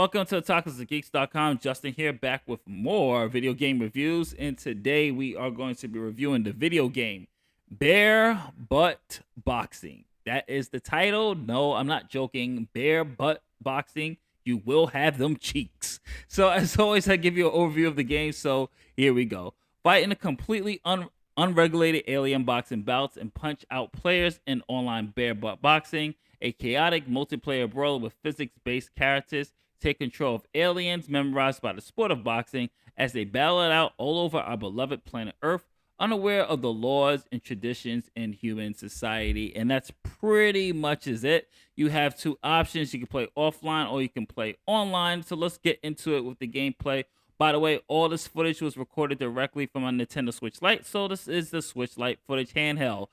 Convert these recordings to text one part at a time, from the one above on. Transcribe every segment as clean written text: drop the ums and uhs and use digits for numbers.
Welcome to TalkersToGeeks.com. Justin here, back with more video game reviews. And today we are going to be reviewing the video game Bare Butt Boxing. That is the title. No, I'm not joking. Bare Butt Boxing. You will have them cheeks. So as always, I give you an overview of the game. So here we go. Fight in a completely unregulated alien boxing bouts and punch out players in online bare butt boxing. A chaotic multiplayer brawler with physics-based characters take control of aliens memorized by the sport of boxing as they battle it out all over our beloved planet Earth, unaware of the laws and traditions in human society. And that's pretty much is it. You have two options. You can play offline or you can play online. So let's get into it with the gameplay. By the way, all this footage was recorded directly from a Nintendo Switch Lite. So this is the Switch Lite footage handheld.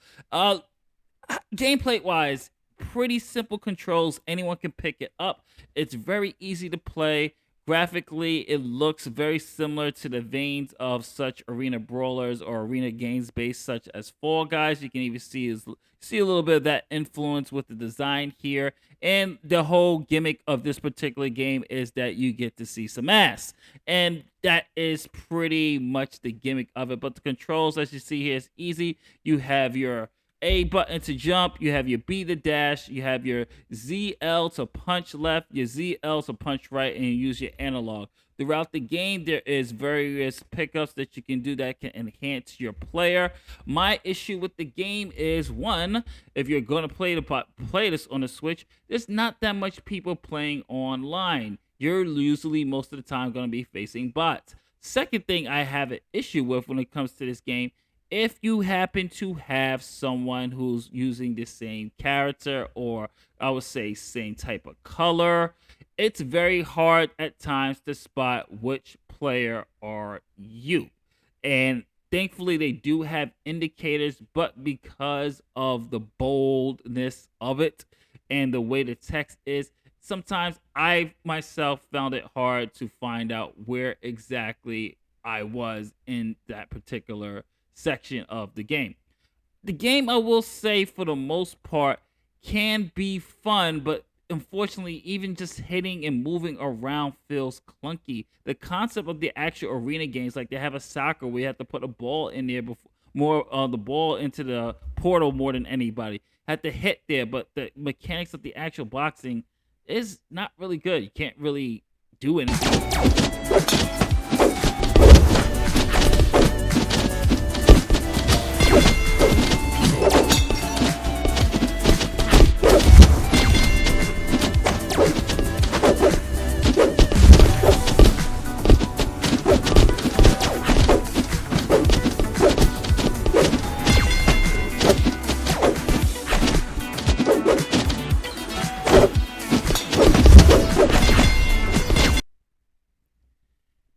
Gameplay-wise, pretty simple controls. Anyone can pick it up. It's very easy to play. Graphically, it looks very similar to the veins of such arena brawlers or arena games based such as Fall Guys. You can even see a little bit of that influence with the design here. And the whole gimmick of this particular game is that you get to see some ass. And that is pretty much the gimmick of it. But the controls, as you see here, is easy. You have your A button to jump, you have your B to dash, you have your ZL to punch left, your ZL to punch right, and you use your analog. Throughout the game, there is various pickups that you can do that can enhance your player. My issue with the game is, one, if you're going to play this on the Switch, there's not that much people playing online. You're usually most of the time going to be facing bots. Second thing I have an issue with when it comes to this game, if you happen to have someone who's using the same character or I would say same type of color, it's very hard at times to spot which player are you. And thankfully they do have indicators, but because of the boldness of it and the way the text is, sometimes I myself found it hard to find out where exactly I was in that particular section of the game. The game, I will say, for the most part, can be fun, but unfortunately, even just hitting and moving around feels clunky. The concept of the actual arena games, like they have a soccer where you have to put a ball in there before the ball into the portal more than anybody. Had to hit there, but the mechanics of the actual boxing is not really good. You can't really do anything.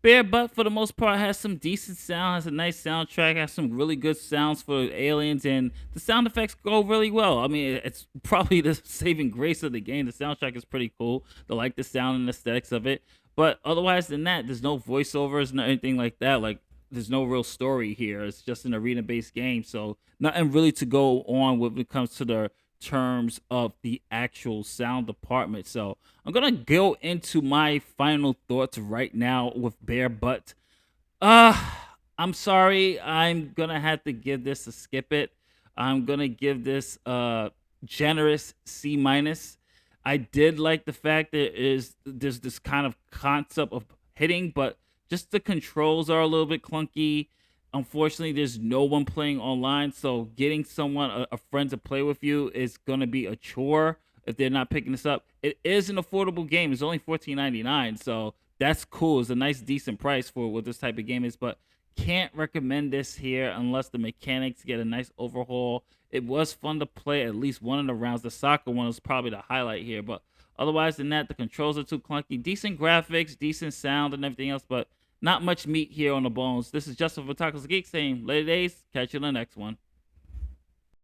Bare Butt, for the most part, has some decent sound, has a nice soundtrack, has some really good sounds for aliens, and the sound effects go really well. I mean, it's probably the saving grace of the game. The soundtrack is pretty cool. I like the sound and aesthetics of it. But otherwise than that, there's no voiceovers, no anything like that. Like, there's no real story here. It's just an arena-based game, so nothing really to go on when it comes to the terms of the actual sound department. So I'm gonna go into my final thoughts right now with Bare Butt. I'm sorry, I'm gonna have to give this a skip it. I'm gonna give this a generous C minus. I did like the fact that there's this kind of concept of hitting, but just the controls are a little bit clunky. Unfortunately, there's no one playing online, so getting someone, a friend to play with you is gonna be a chore if they're not picking this up. It is an affordable game. It's only $14.99, so that's cool. It's a nice, decent price for what this type of game is, but can't recommend this here unless the mechanics get a nice overhaul. It was fun to play at least one of the rounds. The soccer one was probably the highlight here, but otherwise than that, the controls are too clunky. Decent graphics, decent sound, and everything else, but not much meat here on the bones. This is Justin for Tacos Geek saying later days. Catch you in the next one.